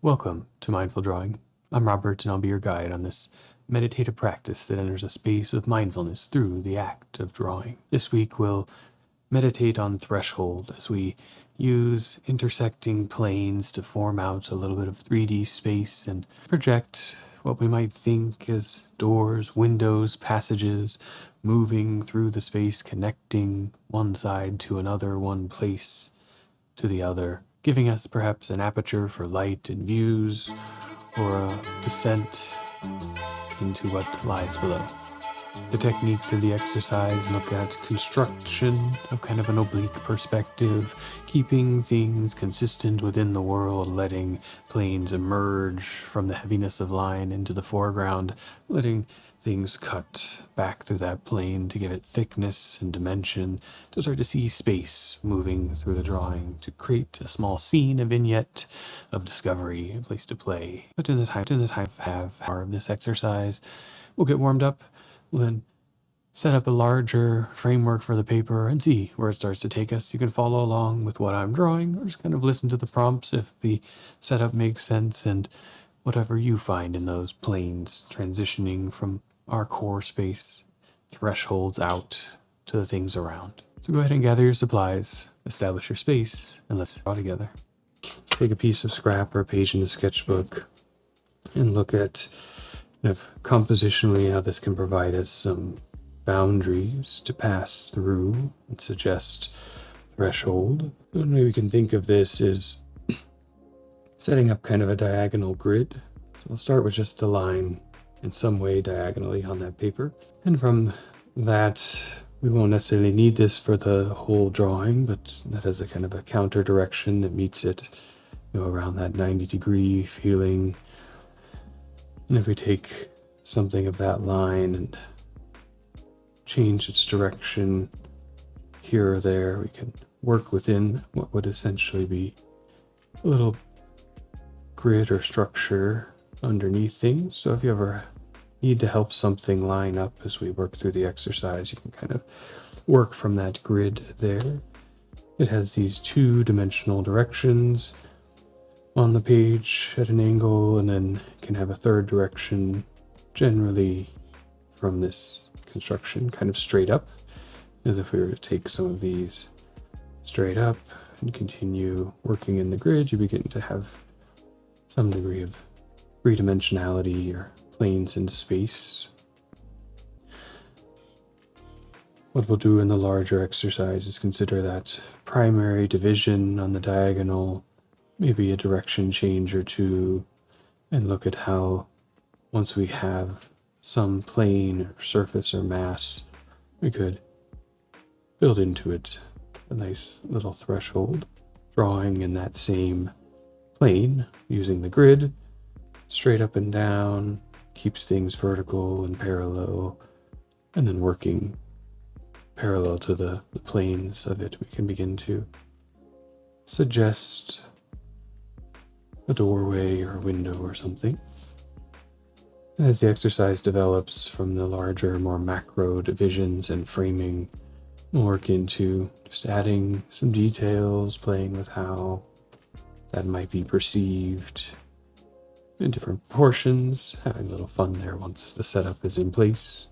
Welcome to Mindful Drawing. I'm Robert, and I'll be your guide on this meditative practice that enters a space of mindfulness through the act of drawing. This week we'll meditate on threshold as we use intersecting planes to form out a little bit of 3D space and project what we might think as doors, windows, passages, moving through the space, connecting one side to another, one place to the other, giving us perhaps an aperture for light and views, or a descent into what lies below. The techniques of the exercise look at construction of kind of an oblique perspective, keeping things consistent within the world, letting planes emerge from the heaviness of line into the foreground, letting things cut back through that plane to give it thickness and dimension, to start to see space moving through the drawing, to create a small scene, a vignette of discovery, a place to play. But in the time I have of this exercise, we'll get warmed up. We'll then set up a larger framework for the paper and see where it starts to take us. You can follow along with what I'm drawing, or just kind of listen to the prompts if the setup makes sense, and whatever you find in those planes, transitioning from our core space, thresholds out to the things around. So go ahead and gather your supplies, establish your space, and let's draw together. Take a piece of scrap or a page in the sketchbook and look at compositionally how this can provide us some boundaries to pass through and suggest threshold. One way we can think of this is setting up kind of a diagonal grid. So we'll start with just a line in some way diagonally on that paper. And from that, we won't necessarily need this for the whole drawing, but that has a kind of a counter direction that meets it, around that 90-degree feeling. And if we take something of that line and change its direction here or there, we can work within what would essentially be a little grid or structure underneath things. So if you ever need to help something line up as we work through the exercise, you can kind of work from that grid there. It has these two-dimensional directions on the page at an angle, and then can have a third direction, generally from this construction kind of straight up, as if we were to take some of these straight up and continue working in the grid. You begin to have some degree of three-dimensionality or planes in space. What we'll do in the larger exercise is consider that primary division on the diagonal, maybe a direction change or two, and look at how, once we have some plane or surface or mass, we could build into it a nice little threshold, drawing in that same plane using the grid, straight up and down, keeps things vertical and parallel, and then working parallel to the planes of it, we can begin to suggest a doorway or a window or something. And as the exercise develops from the larger, more macro divisions and framing, we'll work into just adding some details, playing with how that might be perceived in different proportions, having a little fun there once the setup is in place,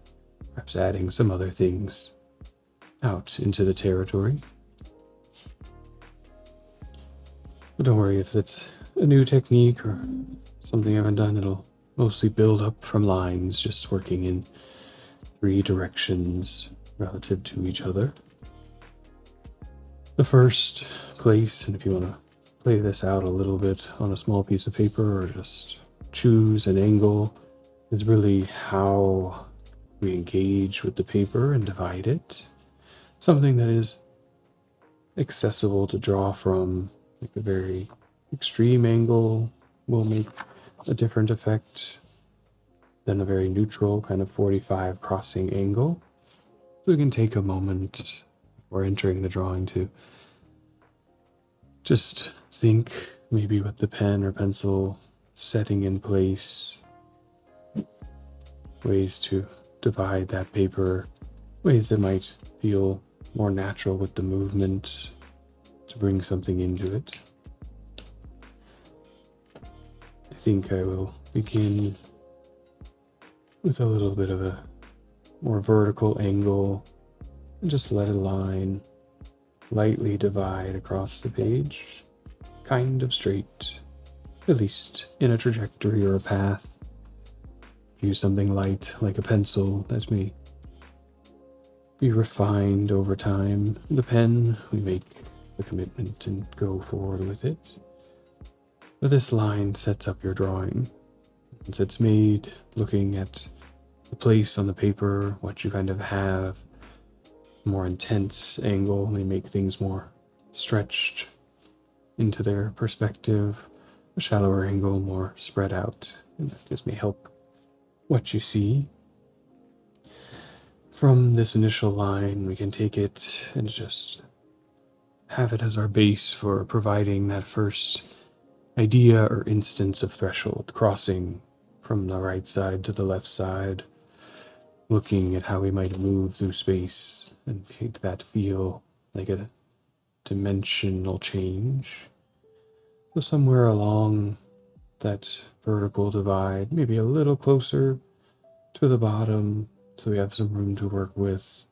perhaps adding some other things out into the territory. But don't worry if it's a new technique or something I haven't done. It'll mostly build up from lines, just working in three directions relative to each other. The first place, and if you want to play this out a little bit on a small piece of paper or just choose an angle, is really how we engage with the paper and divide it. Something that is accessible to draw from, like a very extreme angle will make a different effect than a very neutral kind of 45 crossing angle. So we can take a moment before entering the drawing to just think, maybe with the pen or pencil, setting in place ways to divide that paper, ways that might feel more natural with the movement, to bring something into it. I think I will begin with a little bit of a more vertical angle and just let a line lightly divide across the page, kind of straight, at least in a trajectory or a path. Use something light like a pencil that may be refined over time. The pen, we make the commitment and go forward with it. But this line sets up your drawing. Once it's made, looking at the place on the paper, what you kind of have, more intense angle may make things more stretched into their perspective. A shallower angle, more spread out. And this may help what you see. From this initial line, we can take it and just have it as our base for providing that first idea or instance of threshold, crossing from the right side to the left side, looking at how we might move through space and make that feel like a dimensional change. So somewhere along that vertical divide, maybe a little closer to the bottom, so we have some room to work with.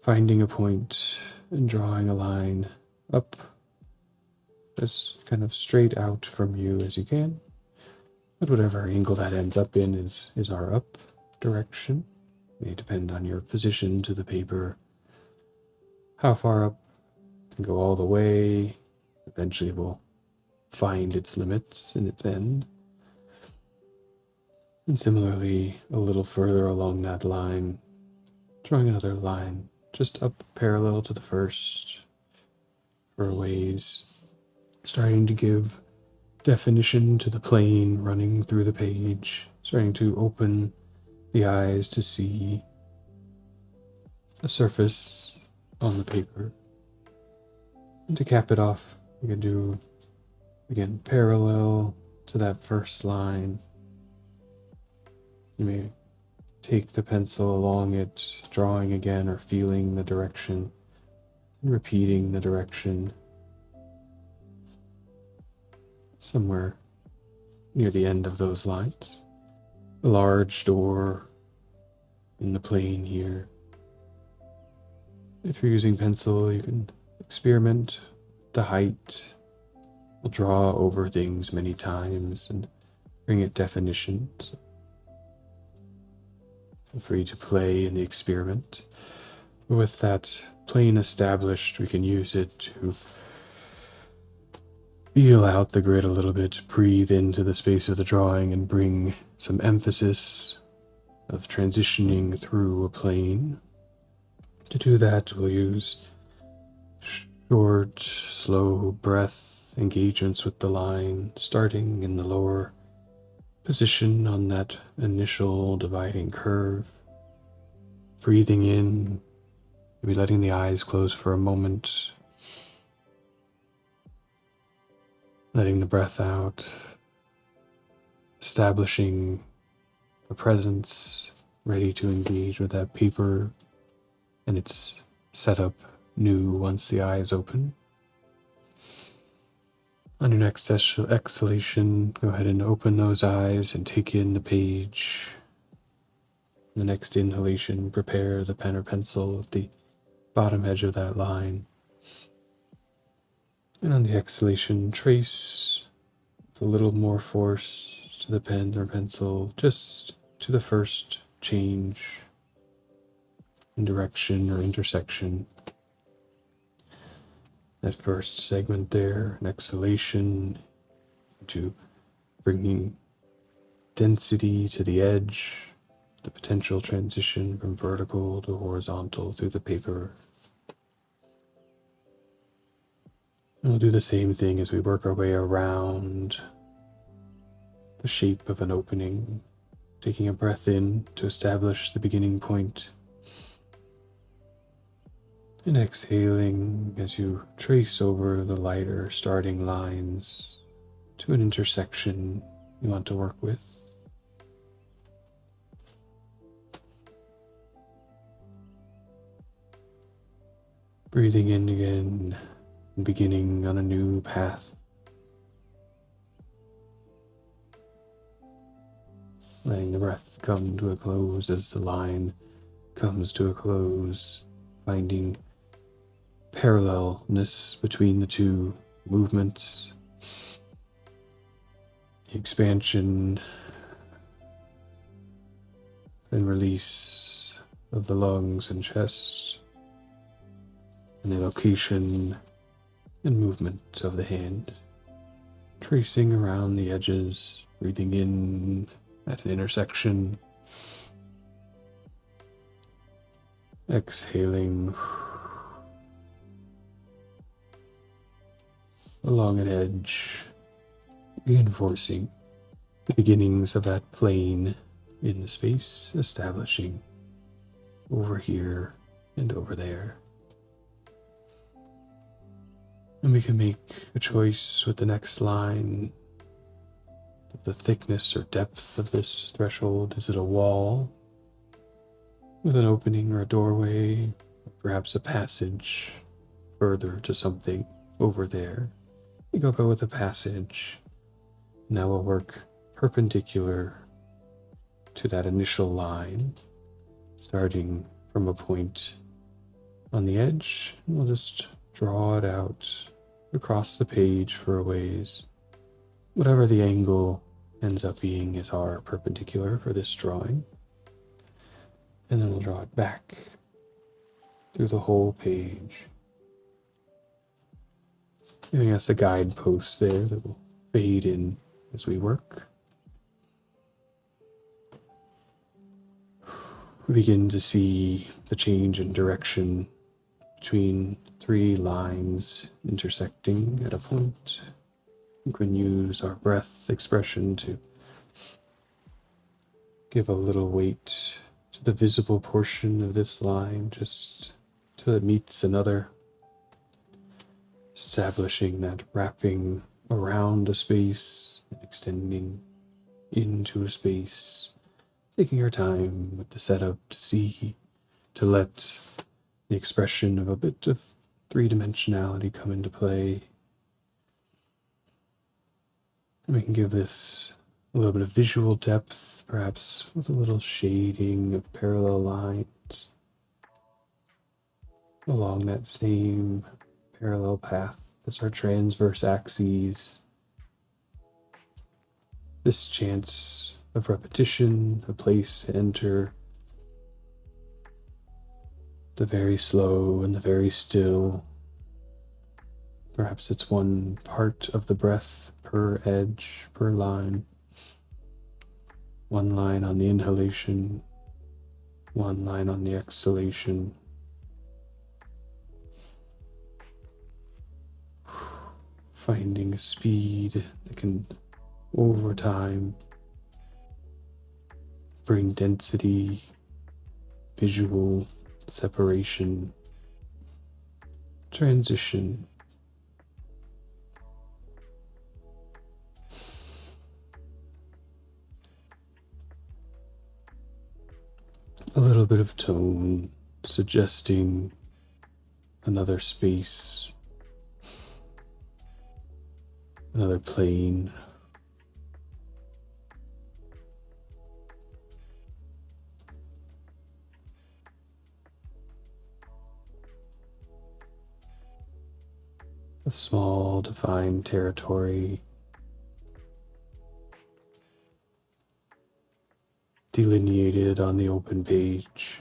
Finding a point and drawing a line up as kind of straight out from you as you can. But whatever angle that ends up in is our up direction. It may depend on your position to the paper. How far up can go all the way. Eventually will find its limits and its end. And similarly, a little further along that line, drawing another line just up parallel to the first for a ways, starting to give definition to the plane running through the page, starting to open the eyes to see a surface on the paper. And to cap it off, we can do, again, parallel to that first line. You may take the pencil along it, drawing again or feeling the direction, and repeating the direction. Somewhere near the end of those lines. A large door in the plane here. If you're using pencil, you can experiment with the height. We'll draw over things many times and bring it definition. So feel free to play in the experiment. With that plane established, we can use it to feel out the grid a little bit, breathe into the space of the drawing, and bring some emphasis of transitioning through a plane. To do that, we'll use short, slow breath engagements with the line, starting in the lower position on that initial dividing curve. Breathing in, maybe letting the eyes close for a moment. Letting the breath out, establishing a presence, ready to engage with that paper and its setup new once the eyes open. On your next exhalation, go ahead and open those eyes and take in the page. The next inhalation, prepare the pen or pencil at the bottom edge of that line. And on the exhalation, trace with a little more force to the pen or pencil, just to the first change in direction or intersection. That first segment there, an exhalation to bringing density to the edge, the potential transition from vertical to horizontal through the paper. And we'll do the same thing as we work our way around the shape of an opening, taking a breath in to establish the beginning point, and exhaling as you trace over the lighter starting lines to an intersection you want to work with. Breathing in again, beginning on a new path. letting the breath come to a close as the line comes to a close, finding parallelness between the two movements, the expansion and release of the lungs and chest, and the location and movement of the hand, tracing around the edges, breathing in at an intersection, exhaling along an edge, reinforcing the beginnings of that plane in the space, establishing over here and over there. And we can make a choice with the next line of the thickness or depth of this threshold. Is it a wall with an opening or a doorway, or perhaps a passage further to something over there? I think I'll go with a passage. Now we'll work perpendicular to that initial line, starting from a point on the edge. We'll just draw it out across the page for a ways. Whatever the angle ends up being is our perpendicular for this drawing. And then we'll draw it back through the whole page, giving us a guidepost there that will fade in as we work. We begin to see the change in direction between three lines intersecting at a point. We can use our breath expression to give a little weight to the visible portion of this line, just till it meets another, establishing that wrapping around a space and extending into a space, taking our time with the setup to see, to let the expression of a bit of three-dimensionality come into play. And we can give this a little bit of visual depth, perhaps with a little shading of parallel lines along that same parallel path as our transverse axes. This chance of repetition, a place to enter the very slow and the very still. Perhaps it's one part of the breath per edge, per line. One line on the inhalation, one line on the exhalation. Finding a speed that can, over time, bring density, visual separation, transition. A little bit of tone, suggesting another space, another plane. A small defined territory, delineated on the open page.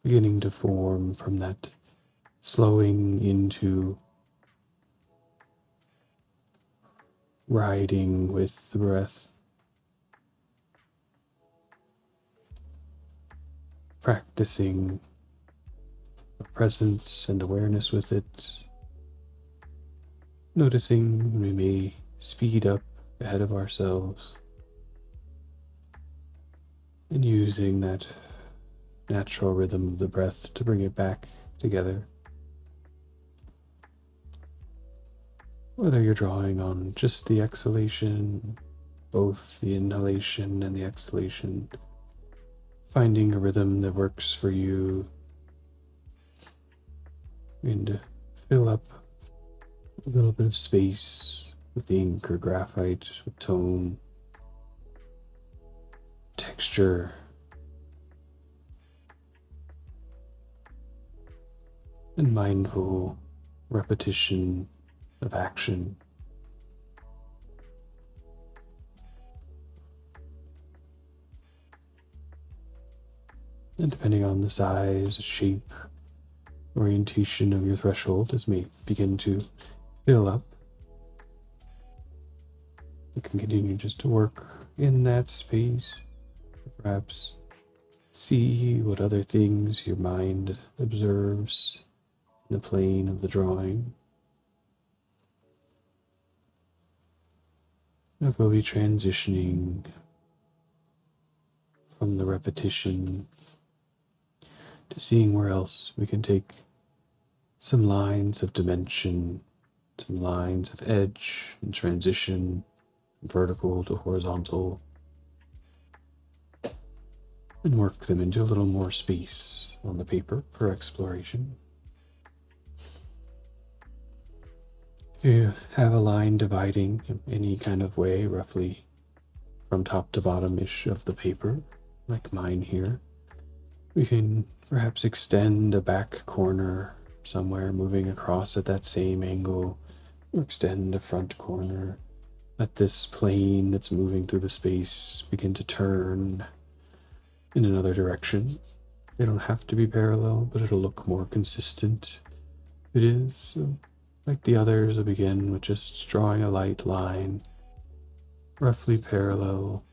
Beginning to form from that slowing into riding with the breath. Practicing a presence and awareness with it. Noticing when we may speed up ahead of ourselves. And using that natural rhythm of the breath to bring it back together. Whether you're drawing on just the exhalation, both the inhalation and the exhalation, finding a rhythm that works for you, and fill up a little bit of space with ink or graphite, with tone, texture, and mindful repetition of action. And depending on the size, shape, orientation of your threshold, as may begin to fill up, you can continue just to work in that space, perhaps see what other things your mind observes in the plane of the drawing. And we'll be transitioning from the repetition to seeing where else we can take some lines of dimension, some lines of edge and transition, vertical to horizontal, and work them into a little more space on the paper for exploration. You have a line dividing in any kind of way, roughly from top to bottom-ish of the paper, like mine here. We can perhaps extend a back corner somewhere, moving across at that same angle, or extend a front corner. Let this plane that's moving through the space begin to turn in another direction. They don't have to be parallel, but it'll look more consistent. It is, so, like the others, I'll begin with just drawing a light line, roughly parallel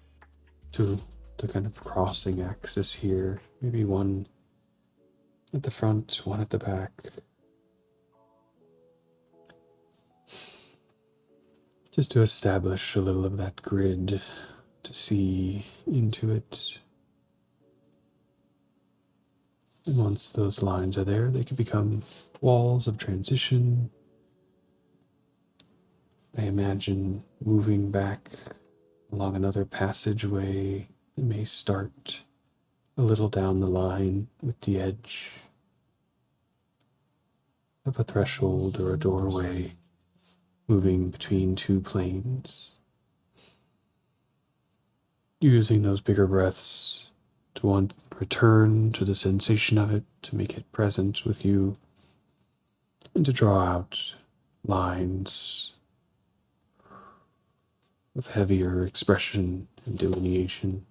to the kind of crossing axis here. Maybe one at the front, one at the back. Just to establish a little of that grid, to see into it. And once those lines are there, they can become walls of transition. I imagine moving back along another passageway that may start a little down the line with the edge of a threshold or a doorway, moving between two planes. Using those bigger breaths to want to return to the sensation of it, to make it present with you, and to draw out lines of heavier expression and delineation.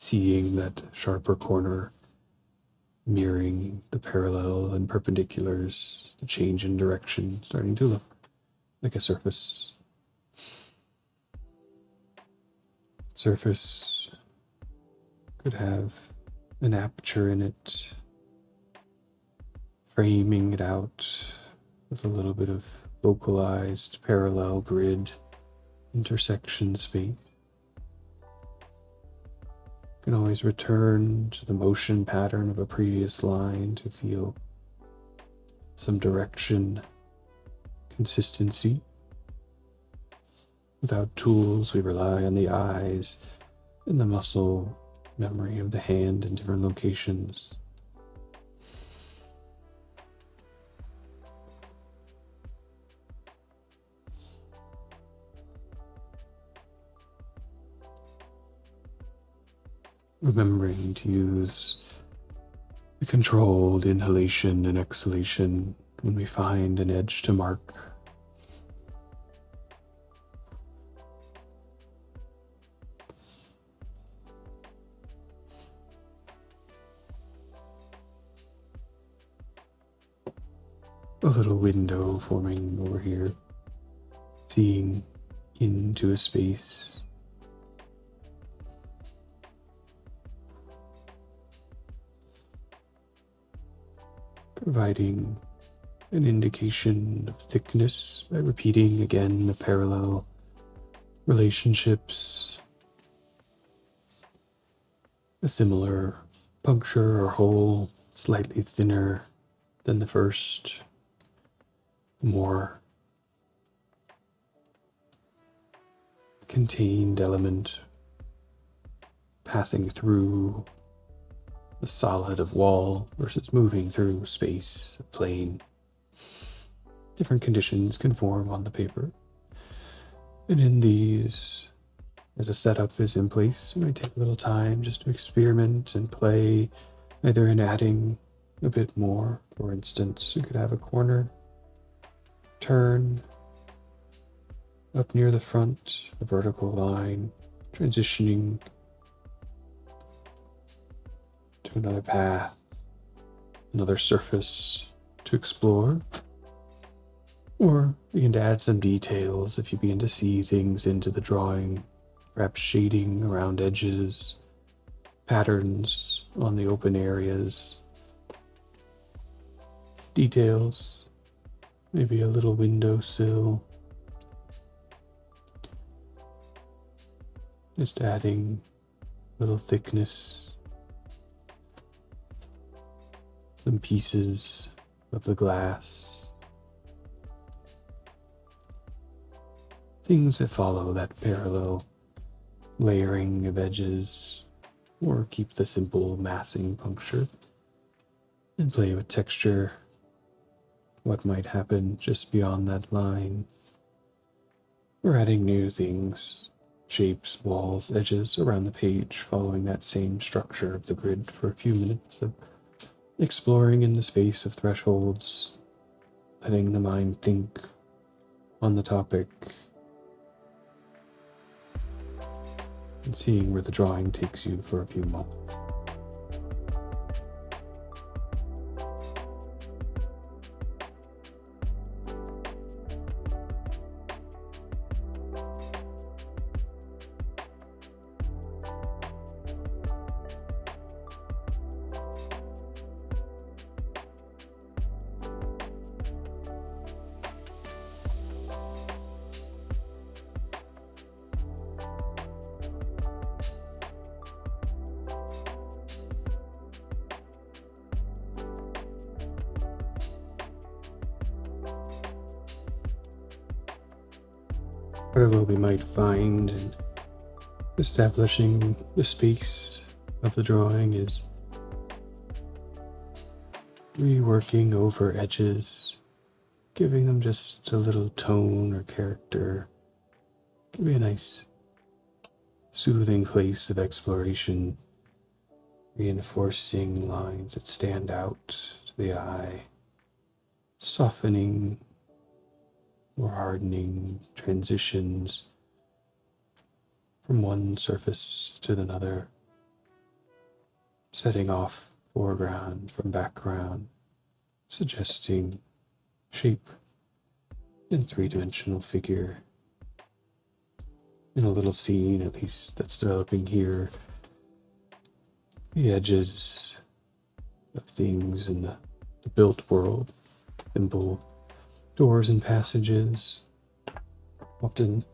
Seeing that sharper corner mirroring the parallel and perpendiculars, the change in direction, starting to look like a surface. Surface could have an aperture in it, framing it out with a little bit of localized parallel grid intersection space. You can always return to the motion pattern of a previous line to feel some direction, consistency. Without tools, we rely on the eyes and the muscle memory of the hand in different locations. Remembering to use the controlled inhalation and exhalation when we find an edge to mark. A little window forming over here, seeing into a space. Providing an indication of thickness by repeating again the parallel relationships. A similar puncture or hole, slightly thinner than the first, more contained element passing through the solid of wall versus moving through space, plane. Different conditions can form on the paper. And in these, as a setup is in place, you might take a little time just to experiment and play, either in adding a bit more. For instance, you could have a corner turn up near the front, a vertical line, transitioning to another path, another surface to explore. Or begin to add some details if you begin to see things into the drawing, perhaps shading around edges, patterns on the open areas, details, maybe a little windowsill. Just adding a little thickness, some pieces of the glass, things that follow that parallel layering of edges, or keep the simple massing puncture, and play with texture, what might happen just beyond that line, or adding new things, shapes, walls, edges around the page, following that same structure of the grid for a few minutes of exploring in the space of thresholds, letting the mind think on the topic, and seeing where the drawing takes you for a few moments. Part of what we might find in establishing the space of the drawing is reworking over edges, giving them just a little tone or character, give a nice soothing place of exploration, reinforcing lines that stand out to the eye, softening or hardening transitions from one surface to another, setting off foreground from background, suggesting shape and three-dimensional figure in a little scene, at least, that's developing here. The edges of things in the built world, simple doors and passages, often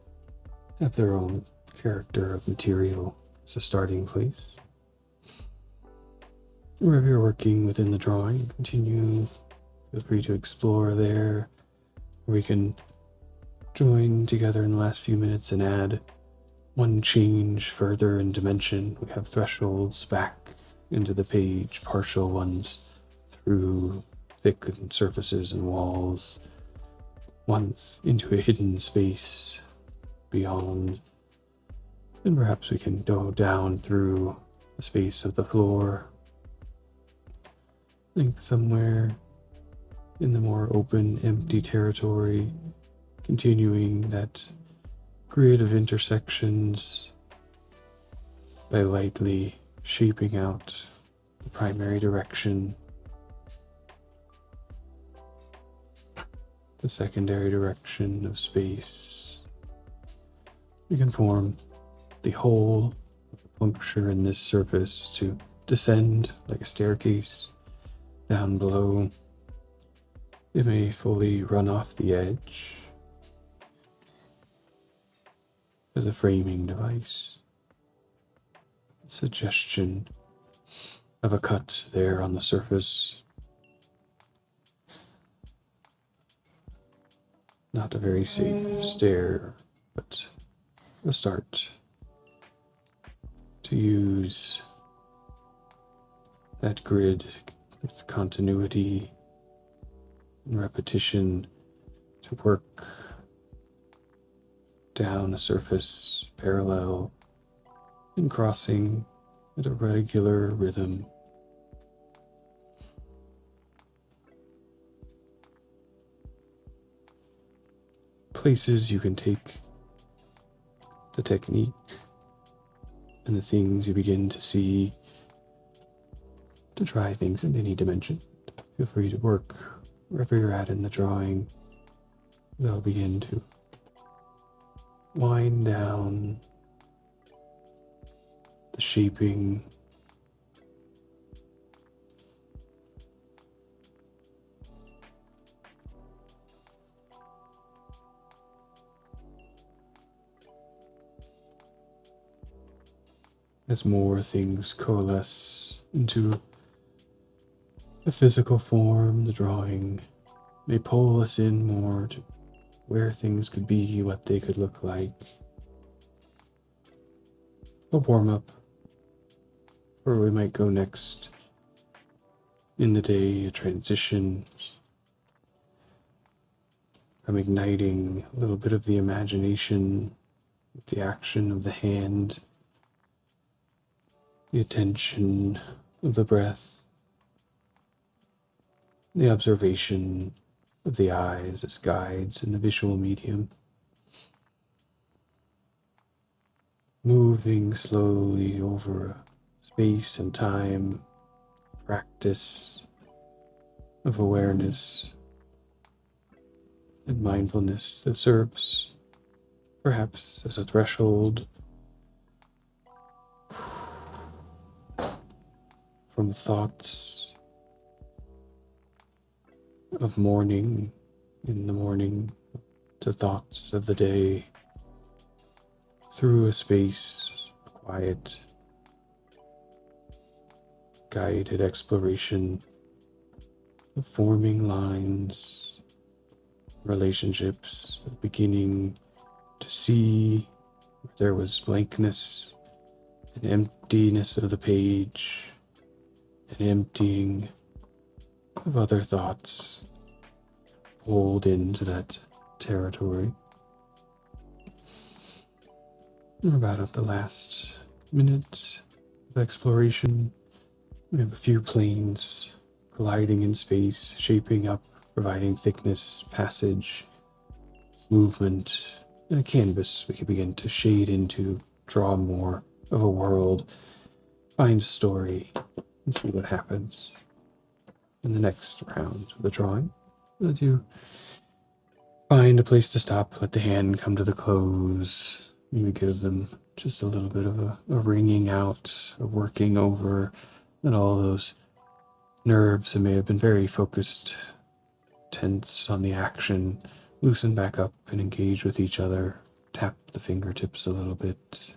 have their own character of material as a starting place. Wherever you're working within the drawing, continue, feel free to explore there. We can join together in the last few minutes and add one change further in dimension. We have thresholds back into the page, partial ones through thickened surfaces and walls, once into a hidden space beyond. And perhaps we can go down through the space of the floor. I think somewhere in the more open, empty territory, continuing that grid of intersections by lightly shaping out the primary direction, the secondary direction of space. We can form the whole of the puncture in this surface to descend like a staircase down below. It may fully run off the edge as a framing device. Suggestion of a cut there on the surface. Not a very safe stair, but a start. to use that grid with continuity and repetition to work down a surface parallel and crossing at a regular rhythm. Places you can take the technique and the things you begin to see, to try things in any dimension. Feel free to work wherever you're at in the drawing. They'll begin to wind down the shaping, as more things coalesce into a physical form. The drawing may pull us in more to where things could be, what they could look like. A warm-up, where we might go next in the day, a transition from igniting a little bit of the imagination with the action of the hand, the attention of the breath, the observation of the eyes as guides in the visual medium. Moving slowly over space and time, practice of awareness and mindfulness that serves perhaps as a threshold from thoughts of morning in the morning to thoughts of the day, through a space of quiet, guided exploration of forming lines, relationships, beginning to see where there was blankness, an emptiness of the page, an emptying of other thoughts pulled into that territory. We're about at the last minute of exploration. We have a few planes colliding in space, shaping up, providing thickness, passage, movement, and a canvas we can begin to shade into, draw more of a world, find a story, and see what happens in the next round of the drawing. Let you find a place to stop, let the hand come to the close. Maybe give them just a little bit of a wringing out, a working over, and all those nerves that may have been very focused, tense on the action, loosen back up and engage with each other. Tap the fingertips a little bit.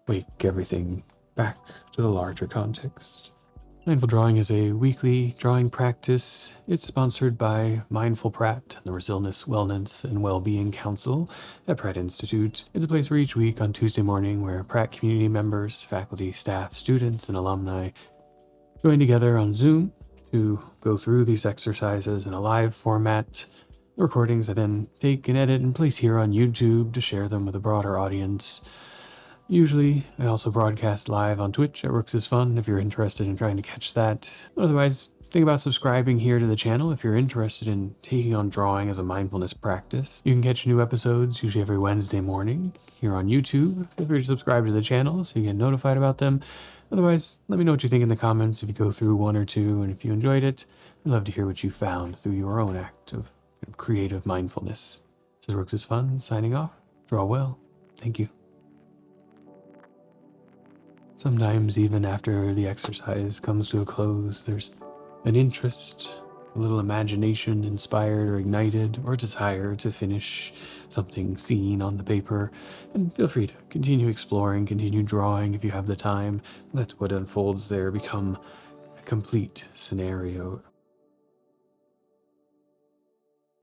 Wake everything back to the larger context. Mindful Drawing is a weekly drawing practice. It's sponsored by Mindful Pratt, the Resilience, Wellness, and Wellbeing Council at Pratt Institute. It's a place where each week on Tuesday morning where Pratt community members, faculty, staff, students, and alumni join together on Zoom to go through these exercises in a live format. The recordings I then take and edit and place here on YouTube to share them with a broader audience. Usually, I also broadcast live on Twitch at Rooks is Fun if you're interested in trying to catch that. Otherwise, think about subscribing here to the channel if you're interested in taking on drawing as a mindfulness practice. You can catch new episodes usually every Wednesday morning here on YouTube. Feel free to subscribe to the channel so you get notified about them. Otherwise, let me know what you think in the comments if you go through one or two, and if you enjoyed it, I'd love to hear what you found through your own act of creative mindfulness. This is Rooks is Fun, signing off. Draw well. Thank you. Sometimes even after the exercise comes to a close, there's an interest, a little imagination inspired or ignited, or a desire to finish something seen on the paper. And feel free to continue exploring, continue drawing if you have the time. Let what unfolds there become a complete scenario.